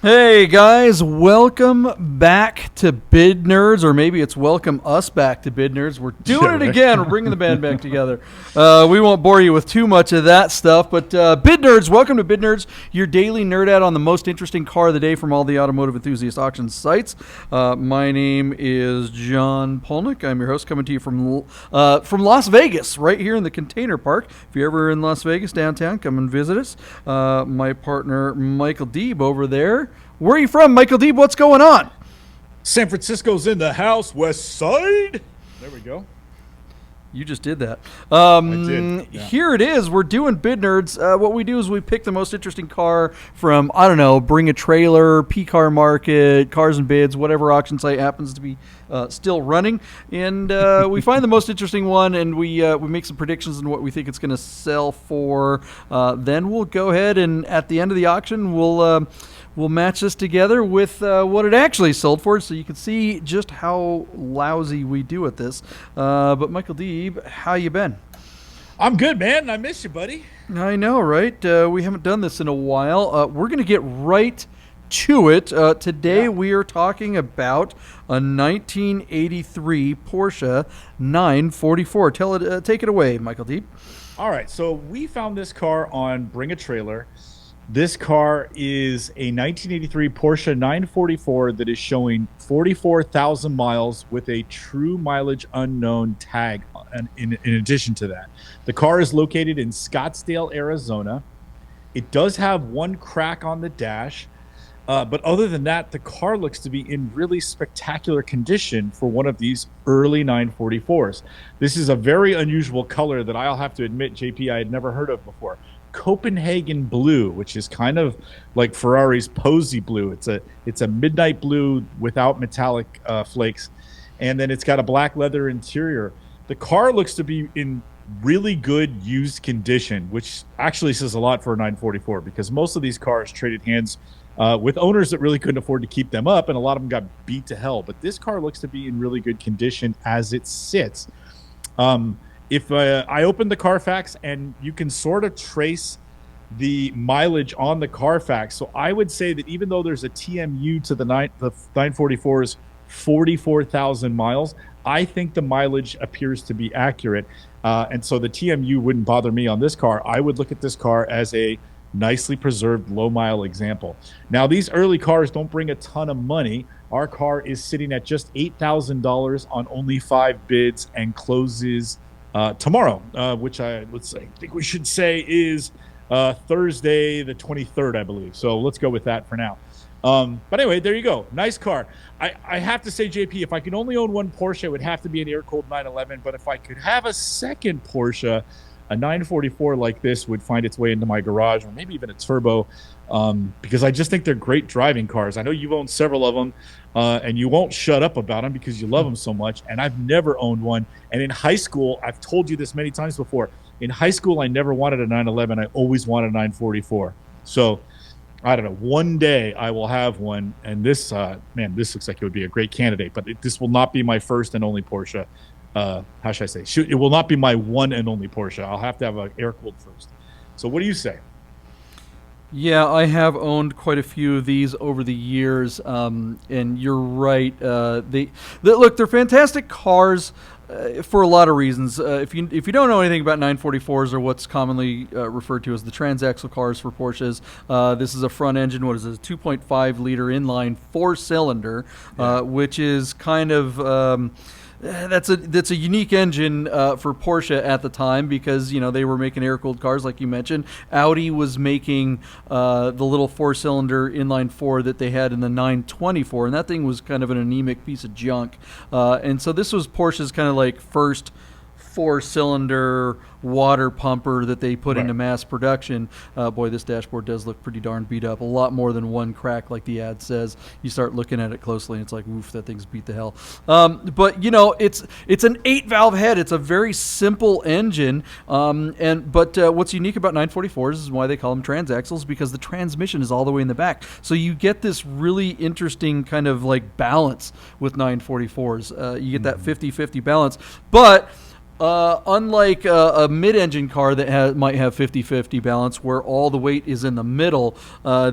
Hey guys, welcome back to Bid Nerds, or maybe it's welcome us back to Bid Nerds. We're doing it again. We're bringing the band back together. We won't bore you with too much of that stuff, but Bid Nerds, welcome to Bid Nerds, your daily nerd out on the most interesting car of the day from all the automotive enthusiast auction sites. My name is John Polnik. I'm your host, coming to you from Las Vegas, right here in the Container Park. If you're ever in Las Vegas downtown, come and visit us. My partner Michael Deeb over there. Where are you from, Michael Deeb? What's going on? San Francisco's in the house, West Side. There we go. You just did that. I did. Yeah. Here it is. We're doing Bid Nerds. What we do is we pick the most interesting car from, I don't know, Bring a Trailer, P-Car Market, Cars and Bids, whatever auction site happens to be still running. And we find the most interesting one, and we make some predictions on what we think it's going to sell for. Then we'll go ahead and at the end of the auction, we'll match this together with what it actually sold for, so you can see just how lousy we do at this. But Michael Deeb, how you been? I'm good, man. I miss you, buddy. I know, right? We haven't done this in a while. We're going to get right to it. Today we are talking about a 1983 Porsche 944. Take it away, Michael Deeb. All right, so we found this car on Bring a Trailer. This car is a 1983 Porsche 944 that is showing 44,000 miles with a true mileage unknown tag in addition to that. The car is located in Scottsdale, Arizona. It does have one crack on the dash, but other than that, the car looks to be in really spectacular condition for one of these early 944s. This is a very unusual color that I'll have to admit, JP, I had never heard of before. Copenhagen blue, which is kind of like Ferrari's Posy blue. It's a midnight blue without metallic flakes, and then it's got a black leather interior. The car looks to be in really good used condition, which actually says a lot for a 944 because most of these cars traded hands with owners that really couldn't afford to keep them up, and a lot of them got beat to hell. But this car looks to be in really good condition as it sits. If I open the Carfax, and you can sort of trace the mileage on the Carfax, so I would say that even though there's a TMU to the 944's 44,000 miles, I think the mileage appears to be accurate, and so the TMU wouldn't bother me on this car. I would look at this car as a nicely preserved low-mile example. Now, these early cars don't bring a ton of money. Our car is sitting at just $8,000 on only 5 bids and closes tomorrow, which I think we should say is Thursday the 23rd, I believe. So let's go with that for now. But anyway, there you go. Nice car. I have to say, JP, if I could only own one Porsche, it would have to be an air-cooled 911. But if I could have a second Porsche, a 944 like this would find its way into my garage, or maybe even a turbo, because I just think they're great driving cars. I know you've owned several of them, and you won't shut up about them because you love them so much, and I've never owned one. And in high school, I've told you this many times before, in high school, I never wanted a 911. I always wanted a 944. So, I don't know, one day I will have one, and this, this looks like it would be a great candidate, but this will not be my first and only Porsche. How should I say? It will not be my one and only Porsche. I'll have to have an air-cooled first. So what do you say? Yeah, I have owned quite a few of these over the years, and you're right. Look, they're fantastic cars for a lot of reasons. If you don't know anything about 944s, or what's commonly referred to as the transaxle cars for Porsches, this is a front engine. What is it? 2.5 liter inline 4-cylinder, which is kind of. That's a unique engine for Porsche at the time, because they were making air-cooled cars like you mentioned. Audi was making the little 4-cylinder inline 4 that they had in the 924, and that thing was kind of an anemic piece of junk. And so this was Porsche's kind of like first 4-cylinder water pumper that they put into mass production. Boy, this dashboard does look pretty darn beat up. A lot more than one crack, like the ad says. You start looking at it closely, and it's like, oof, that thing's beat the hell. But it's an 8-valve head. It's a very simple engine. But what's unique about 944s is why they call them transaxles, because the transmission is all the way in the back. So you get this really interesting kind of like balance with 944s. You get that 50-50 balance, but Unlike a mid-engine car that might have 50-50 balance where all the weight is in the middle,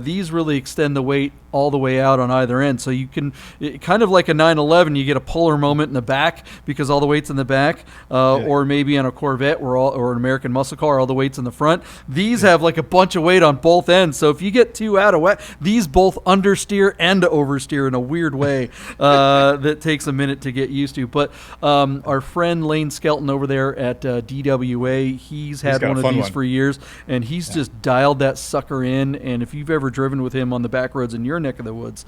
these really extend the weight all the way out on either end. So you can, kind of like a 911, you get a polar moment in the back because all the weight's in the back, or maybe on a Corvette or an American muscle car, all the weight's in the front. These have like a bunch of weight on both ends. So if you get too out of whack, these both understeer and oversteer in a weird way that takes a minute to get used to. But our friend Lane Skelton over there at DWA, he's had one of these for years, and he's just dialed that sucker in. And if you've ever driven with him on the back roads in your neck of the woods,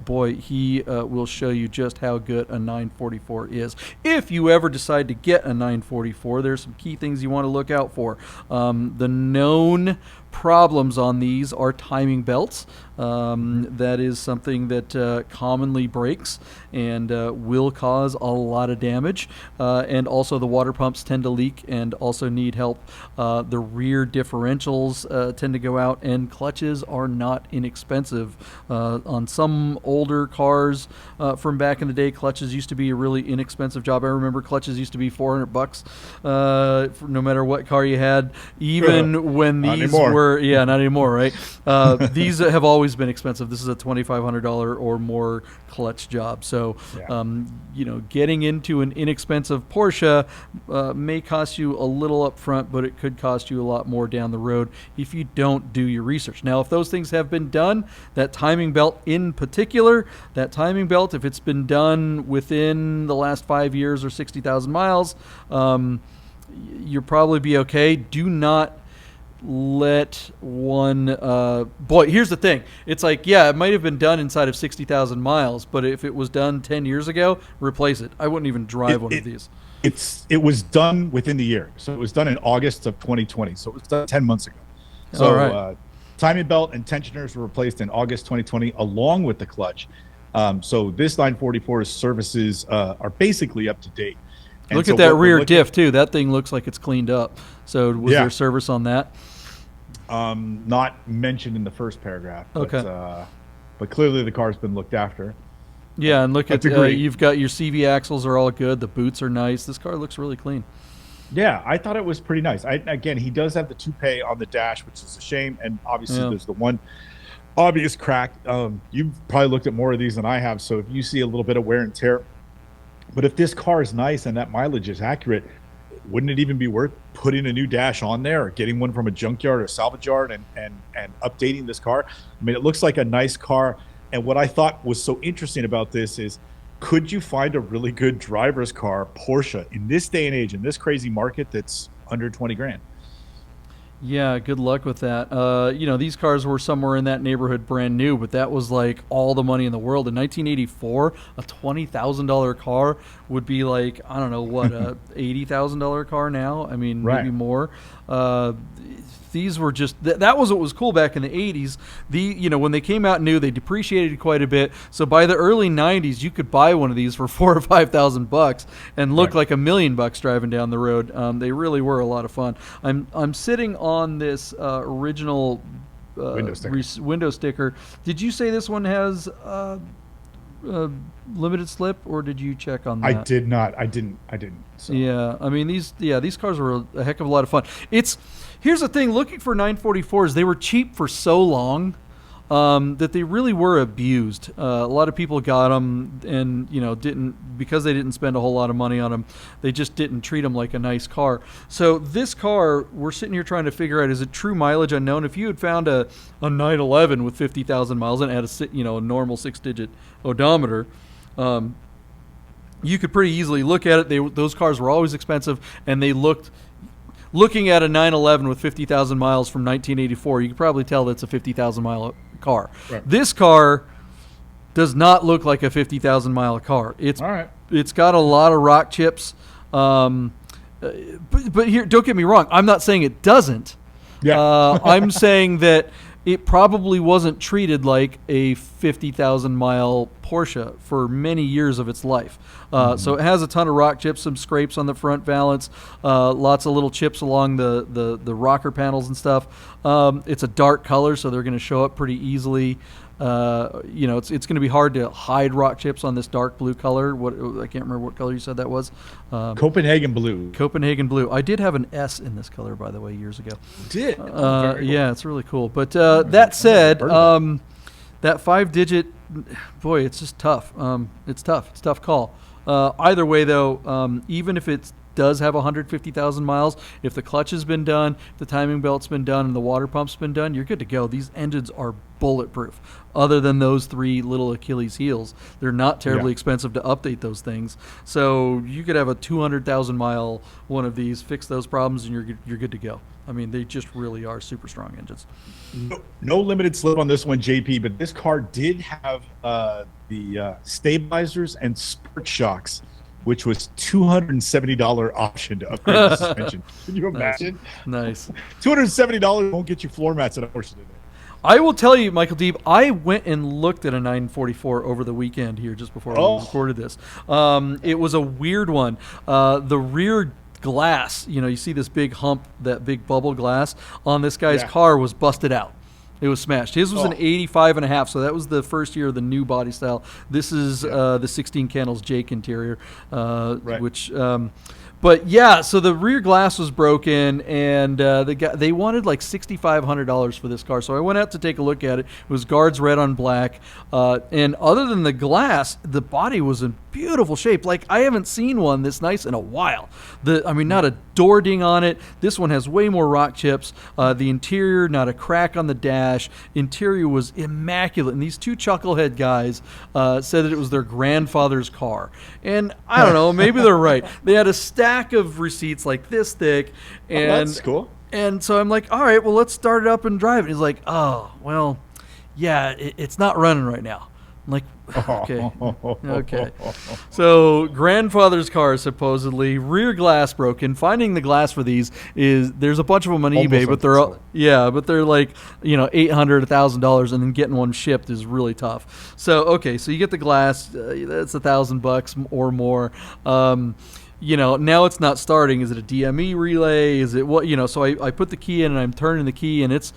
boy, he will show you just how good a 944 is. If you ever decide to get a 944, there's some key things you want to look out for. The known problems on these are timing belts. That is something that commonly breaks and will cause a lot of damage. And also the water pumps tend to leak and also need help. The rear differentials tend to go out, and clutches are not inexpensive. On some older cars from back in the day, clutches used to be a really inexpensive job. I remember clutches used to be $400 no matter what car you had, even when these were not anymore, right? These have always been expensive. This is a $2,500 or more clutch job. So, getting into an inexpensive Porsche may cost you a little up front, but it could cost you a lot more down the road if you don't do your research. Now, if those things have been done, that timing belt in particular, if it's been done within the last 5 years or 60,000 miles, you'll probably be okay. Do not let one here's the thing. It's like, it might have been done inside of 60,000 miles, but if it was done 10 years ago, replace it. I wouldn't even drive one of these. It was done within the year. So it was done in August of 2020. So it was done 10 months ago. So right. Timing belt and tensioners were replaced in August 2020 along with the clutch. So this 944's services are basically up to date. And look at that rear diff too. That thing looks like it's cleaned up. So was there service on that? Not mentioned in the first paragraph. Okay. But clearly the car's been looked after. Yeah, and look at you've got your CV axles are all good. The boots are nice. This car looks really clean. Yeah, I thought it was pretty nice. Again, he does have the toupee on the dash, which is a shame. And obviously there's the one obvious crack. You've probably looked at more of these than I have. So if you see a little bit of wear and tear, but if this car is nice and that mileage is accurate, wouldn't it even be worth putting a new dash on there or getting one from a junkyard or salvage yard and updating this car? I mean, it looks like a nice car. And what I thought was so interesting about this is, could you find a really good driver's car, Porsche, in this day and age, in this crazy market that's under 20 grand? Yeah, good luck with that. These cars were somewhere in that neighborhood brand new, but that was like all the money in the world. In 1984, a $20,000 car would be like, I don't know what, a $80,000 car now. I mean, maybe more. These were just that was what was cool back in the 80s. When they came out new, they depreciated quite a bit. So by the early 90s, you could buy one of these for $4,000 or $5,000 and look like $1 million driving down the road. They really were a lot of fun. I'm sitting on this original window sticker. Did you say this one has limited slip, or did you check on that? I did not. I didn't. So. Yeah, I mean these cars were a heck of a lot of fun. Here's the thing: looking for 944s, they were cheap for so long that they really were abused. A lot of people got them and because they didn't spend a whole lot of money on them, they just didn't treat them like a nice car. So this car, we're sitting here trying to figure out, is it true mileage unknown? If you had found a 911 with 50,000 miles and had a normal 6-digit odometer, you could pretty easily look at it. Those cars were always expensive, and they looking at a 911 with 50,000 miles from 1984, you could probably tell that's a 50,000 mile car. Right. This car does not look like a 50,000 mile car. It's got a lot of rock chips. But here, don't get me wrong. I'm not saying it doesn't. Yeah. I'm saying that it probably wasn't treated like a 50,000 mile Porsche for many years of its life. So it has a ton of rock chips, some scrapes on the front valance, lots of little chips along the rocker panels and stuff. It's a dark color, so they're going to show up pretty easily. It's going to be hard to hide rock chips on this dark blue color. What I can't remember what color you said that was. Copenhagen blue. Copenhagen blue. I did have an S in this color, by the way, years ago. Did? Cool. Yeah, it's really cool. But that said, that 5-digit, boy, it's just tough. It's tough. It's a tough call. Either way, though, even if it does have 150,000 miles, if the clutch has been done, if the timing belt's been done, and the water pump's been done, you're good to go. These engines are bulletproof. Other than those 3 little Achilles heels, they're not terribly expensive to update those things. So you could have a 200,000 mile one of these, fix those problems, and you're good to go. I mean, they just really are super strong engines. No limited slip on this one, JP, but this car did have the stabilizers and sport shocks, which was $270 option to upgrade the suspension. Can you imagine? Nice. $270 won't get you floor mats at a Porsche today. I will tell you, Michael Deeb, I went and looked at a 944 over the weekend here just before we recorded this. It was a weird one. The rear glass, you see this big hump, that big bubble glass on this guy's car was busted out. It was smashed. His was an 85.5, so that was the first year of the new body style. This is the 16 Candles Jake interior, which... But yeah, so the rear glass was broken, and they wanted like $6,500 for this car. So I went out to take a look at it. It was guards red on black, and other than the glass, the body was in beautiful shape. Like I haven't seen one this nice in a while. Not a door ding on it. This one has way more rock chips. The interior, not a crack on the dash. Interior was immaculate, and these 2 chucklehead guys said that it was their grandfather's car. And I don't know, maybe they're right. They had a stack of receipts like this thick, and that's cool. And so I'm like, all right, well, let's start it up and drive it. He's like, oh, well, yeah, it's not running right now. I'm like, okay. So grandfather's car, supposedly, rear glass broken. Finding the glass for these there's a bunch of them on eBay, but they're like $800, $1,000, and then getting one shipped is really tough. So so you get the glass, that's $1,000 or more. Now it's not starting. Is it a DME relay? Is it what? So I put the key in and I'm turning the key, and it's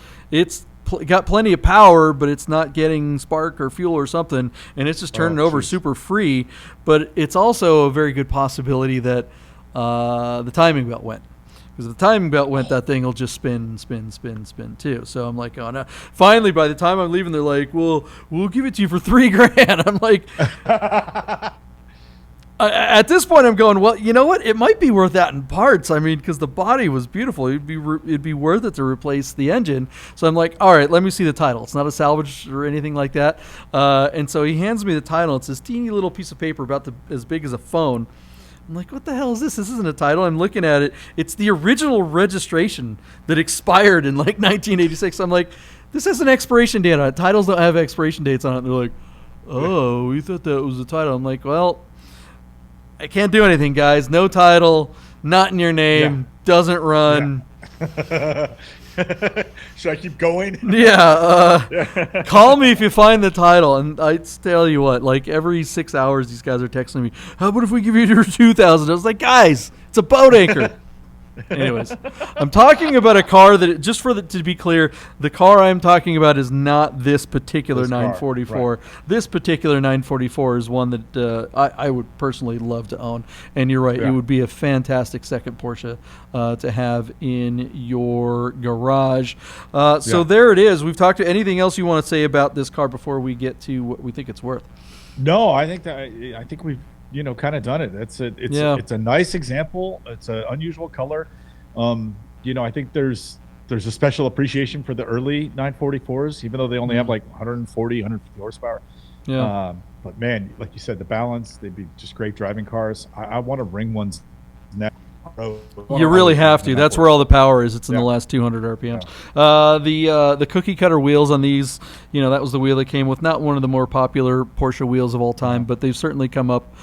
got plenty of power, but it's not getting spark or fuel or something, and it's just turning over super free. But it's also a very good possibility that the timing belt went. Because if the timing belt went, that thing will just spin too. So I'm like, oh no. Finally, by the time I'm leaving, they're like, well, we'll give it to you for $3,000. I'm like... At this point, I'm going, well, you know what? It might be worth that in parts. I mean, because the body was beautiful. It'd be worth it to replace the engine. So I'm like, all right, let me see the title. It's not a salvage or anything like that. And so he hands me the title. It's this teeny little piece of paper about as big as a phone. I'm like, what the hell is this? This isn't a title. I'm looking at it. It's the original registration that expired in like 1986. I'm like, this has an expiration date on it. Titles don't have expiration dates on it. And they're like, oh, we thought that was the title. I'm like, well... I can't do anything, guys. No title, not in your name, doesn't run. Yeah. Should I keep going? Yeah. Call me if you find the title. And I tell you what, like every 6 hours, these guys are texting me, how about if we give you your 2,000? I was like, guys, it's a boat anchor. Anyways, I'm talking about a car that, to be clear, the car I'm talking about is not this particular 944. Right. This particular 944 is one that I would personally love to own. And you're right, it would be a fantastic second Porsche to have in your garage. So there it is. We've talked to anything else you want to say about this car before we get to what we think it's worth? No, I think we've kind of done it. It's a nice example. It's an unusual color. I think there's a special appreciation for the early 944s, even though they only have like 140, 150 horsepower. Yeah. But man, like you said, the balance, they'd be just great driving cars. I want to bring ones now. You really have to. That's where all the power is. It's in the last 200 RPMs. The cookie cutter wheels on these, that was the wheel that came with, not one of the more popular Porsche wheels of all time, but they've certainly come up.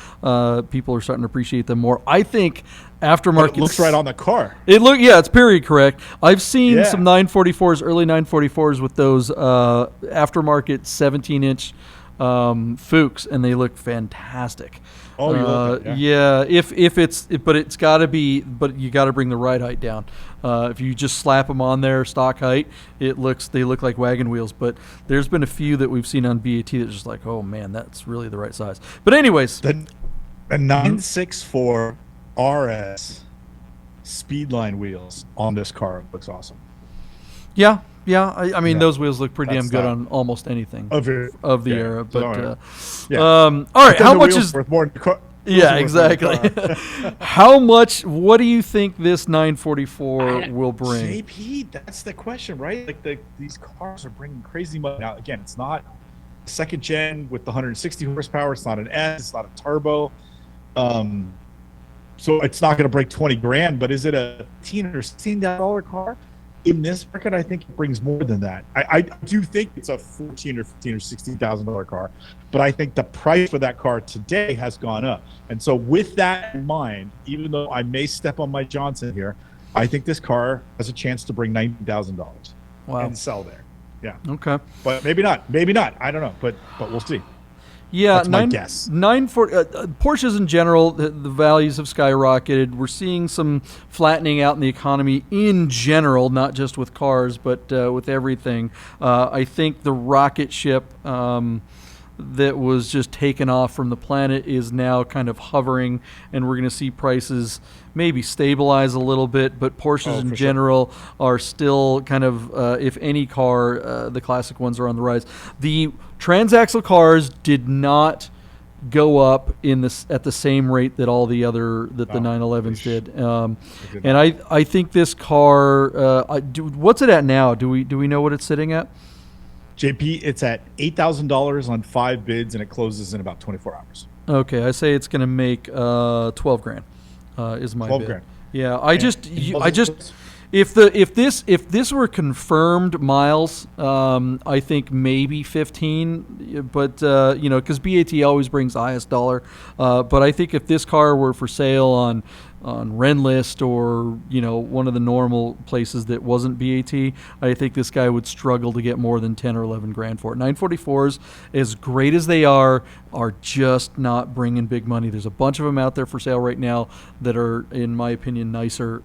People are starting to appreciate them more. I think aftermarket... But it looks right on the car. It's period correct. I've seen some 944s, early 944s with those aftermarket 17-inch Fuchs, and they look fantastic. Oh, you love that, yeah. But it's got to be, but you got to bring the ride height down. If you just slap them on there stock height, they look like wagon wheels. But there's been a few that we've seen on BAT that's just like, oh man, that's really the right size. But anyways, the 964 RS Speedline wheels on this car looks awesome. yeah. I mean, those wheels look pretty damn good not on almost anything of the era. But yeah. all right, how much is worth more than car? Yeah, exactly. How much? What do you think this 944 will bring? JP, that's the question, right? Like these cars are bringing crazy money. Now, again, it's not second gen with the 160 horsepower. It's not an S. It's not a turbo. So it's not going to break 20 grand. But is it a $15 or $16 car? In this market, I think it brings more than that. I do think it's a $14 or $15 or $16,000 car, but I think the price for that car today has gone up. And so, with that in mind, even though I may step on my Johnson here, I think this car has a chance to bring $90,000 and sell there. Yeah. Okay. But maybe not. Maybe not. I don't know. But we'll see. Yeah, that's my guess. Porsches in general, the values have skyrocketed. We're seeing some flattening out in the economy in general, not just with cars, but with everything. I think the rocket ship that was just taken off from the planet is now kind of hovering, and we're going to see prices maybe stabilize a little bit, but Porsches in general are still kind of, if any car, the classic ones are on the rise. The transaxle cars did not go up at the same rate that all the other the 911s did, and I think this car. What's it at now? Do we know what it's sitting at? JP, it's at $8,000 on 5 bids, and it closes in about 24 hours. Okay, I say it's going to make 12 grand. Is my 12 bid. grand. Yeah, if this were confirmed miles, I think maybe 15, but because BAT always brings the highest dollar. But I think if this car were for sale on Renlist or one of the normal places that wasn't BAT, I think this guy would struggle to get more than 10 or 11 grand for it. 944s, as great as they are just not bringing big money. There's a bunch of them out there for sale right now that are, in my opinion, nicer.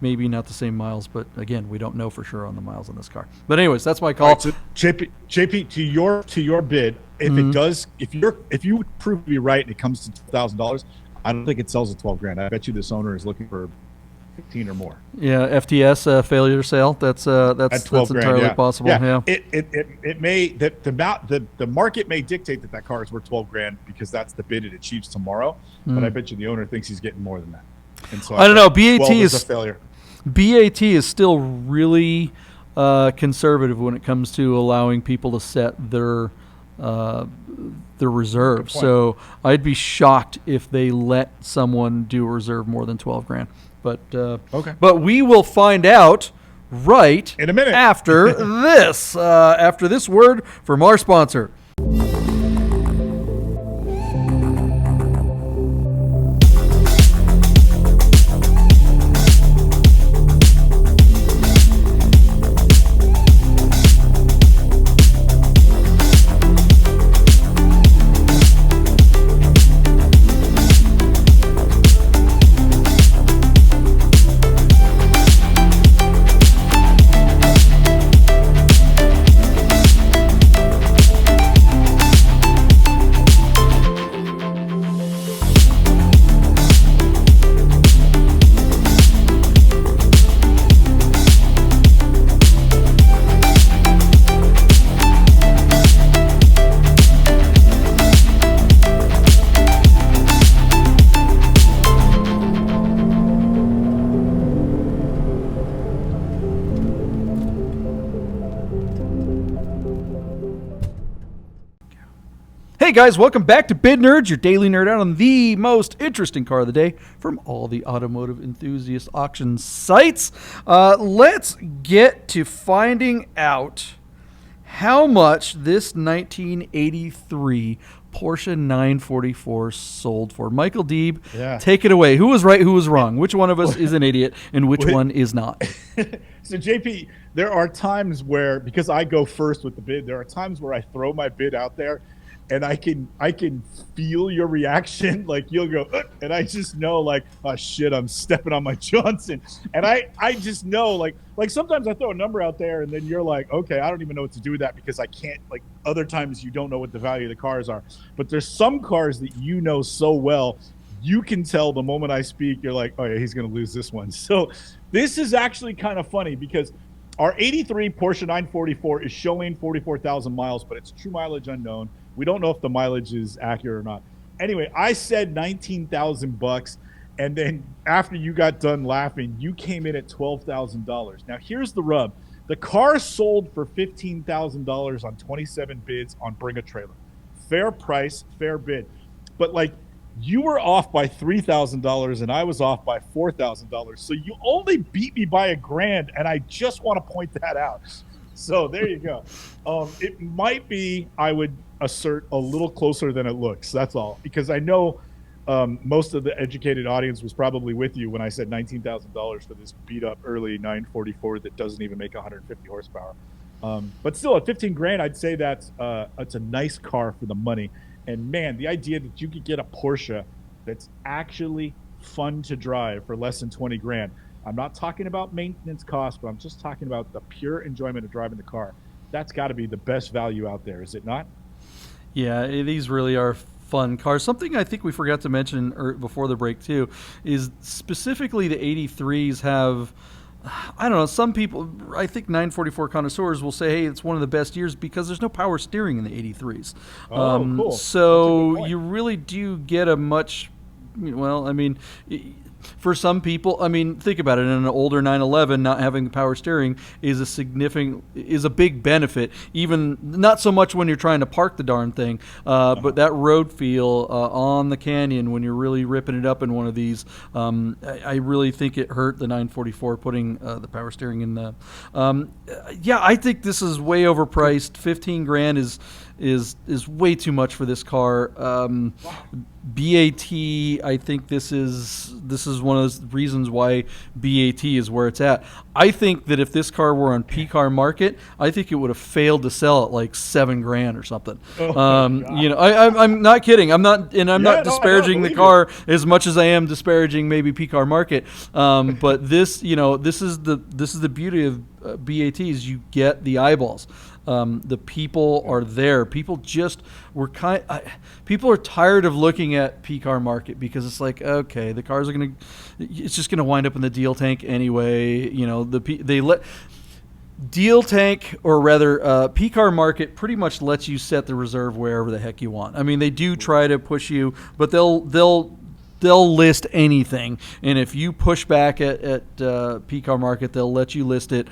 Maybe not the same miles, but again, we don't know for sure on the miles on this car. But anyways, that's my call. Right, so JP, to your bid, if it does, if you prove to be right and it comes to $2,000, I don't think it sells at 12 grand. I bet you this owner is looking for 15 or more. Yeah, FTS failure sale. That's entirely possible. Yeah. It may the market may dictate that car is worth 12 grand because that's the bid it achieves tomorrow. But I bet you the owner thinks he's getting more than that. And so I don't know. BAT is a failure. BAT is still really conservative when it comes to allowing people to set their reserve. So I'd be shocked if they let someone do a reserve more than 12 grand. But okay. But we will find out right in a minute after this word from our sponsor. Hey guys, welcome back to Bid Nerds, your daily nerd out on the most interesting car of the day from all the automotive enthusiast auction sites. Let's get to finding out how much this 1983 Porsche 944 sold for? Michael Deeb, Yeah. take it away. Who was right? Who was wrong? Which one of us is an idiot, and which one is not? So JP, there are times where, because I go first with the bid, there are times where I throw my bid out there, and I can feel your reaction. Like you'll go, and I just know like, oh shit, I'm stepping on my Johnson, and I just know like sometimes I throw a number out there, and then you're like, okay, I don't even know what to do with that because I can't. Like other times you don't know what the value of the cars are, but there's some cars that you know so well. You can tell the moment I speak, you're like, oh yeah, he's going to lose this one. So this is actually kind of funny because our 83 Porsche 944 is showing 44,000 miles, but it's true mileage unknown. We don't know if the mileage is accurate or not. Anyway, I said 19,000 bucks, and then after you got done laughing, you came in at $12,000. Now here's the rub: the car sold for $15,000 on 27 bids on Bring a Trailer. Fair price, fair bid, but like, you were off by $3,000 and I was off by $4,000. So you only beat me by $1,000, and I just want to point that out. So there you go. It might be, I would assert, a little closer than it looks. That's all. Because I know most of the educated audience was probably with you when I said $19,000 for this beat up early 944 that doesn't even make 150 horsepower. But still, at 15 grand, I'd say that's it's a nice car for the money. And man, the idea that you could get a Porsche that's actually fun to drive for less than 20 grand. I'm not talking about maintenance costs, but I'm just talking about the pure enjoyment of driving the car. That's got to be the best value out there, is it not? Yeah, these really are fun cars. Something I think we forgot to mention before the break too is specifically the 83s have, I don't know, some people, I think 944 connoisseurs will say, hey, it's one of the best years because there's no power steering in the 83s. Oh, cool. So you really do get a much, well, I mean, for some people, I mean, think about it. In an older 911, not having the power steering is a big benefit. Even not so much when you're trying to park the darn thing, but that road feel on the canyon when you're really ripping it up in one of these. I really think it hurt the 944 putting the power steering in the. Yeah, I think this is way overpriced. 15 grand is way too much for this car. BAT, I think this is one of those reasons why BAT is where it's at. I think that if this car were on P-Car Market, I think it would have failed to sell at like $7 grand or something. I'm not kidding. I'm not disparaging the car as much as I am disparaging maybe P-Car Market. But this is the beauty of BATs. You get the eyeballs. The people are there. People are tired of looking at P-Car Market because it's like, okay, the cars are it's just gonna wind up in the deal tank anyway. Deal tank, or rather, P-Car Market pretty much lets you set the reserve wherever the heck you want. I mean, they do try to push you, but they'll list anything, and if you push back at P-Car Market, they'll let you list it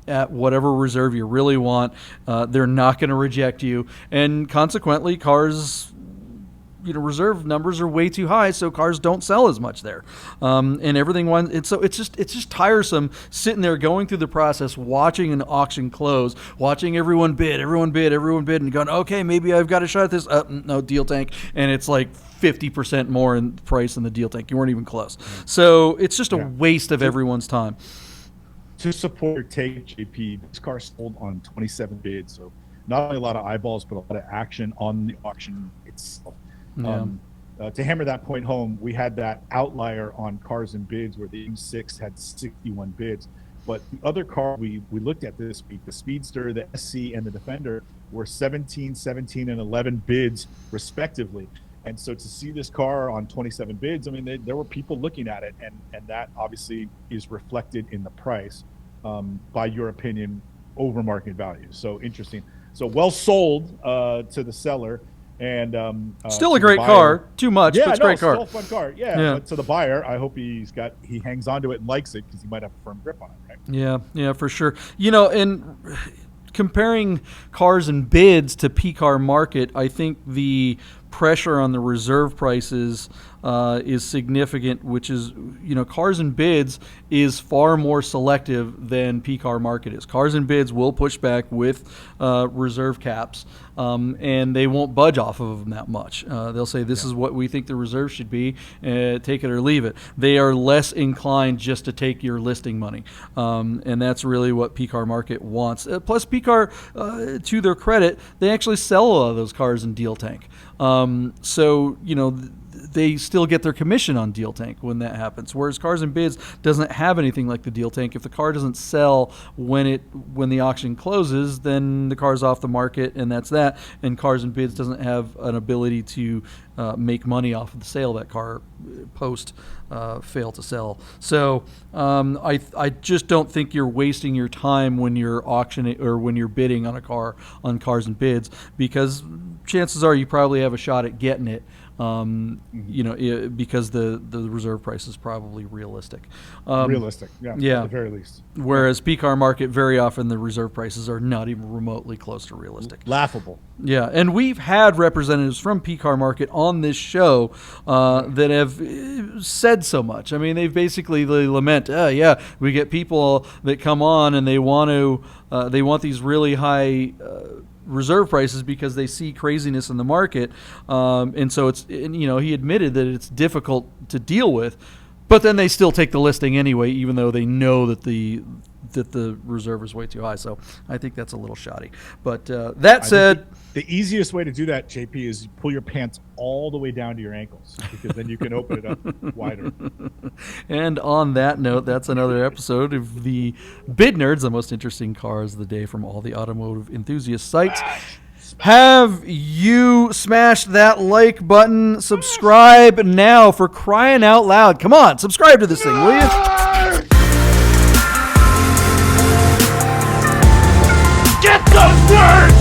at whatever reserve you really want. They're not going to reject you, and consequently, cars, reserve numbers are way too high, so cars don't sell as much there, and everything. It's just tiresome sitting there going through the process, watching an auction close, watching everyone bid, and going, okay, maybe I've got a shot at this. No, deal tank, and it's like 50% more in price than the deal tank. You weren't even close, so it's just a waste of everyone's time. To support your take, JP, this car sold on 27 bids, so not only a lot of eyeballs, but a lot of action on the auction itself. Yeah. To hammer that point home, we had that outlier on cars and bids where the M6 had 61 bids, but the other car we looked at this week, the Speedster, the SC, and the Defender, were 17, 17, and 11 bids respectively. And so to see this car on 27 bids, I mean, there were people looking at it, and that obviously is reflected in the price, by your opinion, over market value. So interesting. So well sold to the seller, and still a great car. Too much, but it's a great car. Still a fun car. Yeah. But to the buyer, I hope he hangs on to it and likes it because he might have a firm grip on it, right? Yeah, for sure. And comparing cars and bids to P-Car Market, I think the pressure on the reserve prices is significant, which is, cars and bids is far more selective than P-Car Market is. Cars and bids will push back with reserve caps. and they won't budge off of them that much. They'll say this is what we think the reserve should be, take it or leave it. They are less inclined just to take your listing money, and that's really what P-Car Market wants. Plus, P-Car, to their credit, they actually sell a lot of those cars in Deal Tank. So, they still get their commission on Deal Tank when that happens. Whereas Cars and Bids doesn't have anything like the Deal Tank. If the car doesn't sell when the auction closes, then the car's off the market, and that's that. And Cars and Bids doesn't have an ability to make money off of the sale of that car post fail to sell. So I just don't think you're wasting your time when you're auctioning or when you're bidding on a car on Cars and Bids, because chances are you probably have a shot at getting it. Because the reserve price is probably realistic. Realistic, yeah, at the very least. Whereas P-Car Market, very often the reserve prices are not even remotely close to realistic. Laughable. Yeah, and we've had representatives from P-Car Market on this show that have said so much. I mean, they lament, we get people that come on and they want these really high reserve prices because they see craziness in the market, and so he admitted that it's difficult to deal with, but then they still take the listing anyway, even though they know that the reserve is way too high. So I think that's a little shoddy. But that said, the easiest way to do that, JP, is you pull your pants all the way down to your ankles, because then you can open it up wider. And on that note, that's another episode of the Bid Nerds, the most interesting cars of the day from all the automotive enthusiast sites. Have you smashed that like button? Subscribe now, for crying out loud. Come on, subscribe to this thing, will you? Get the word!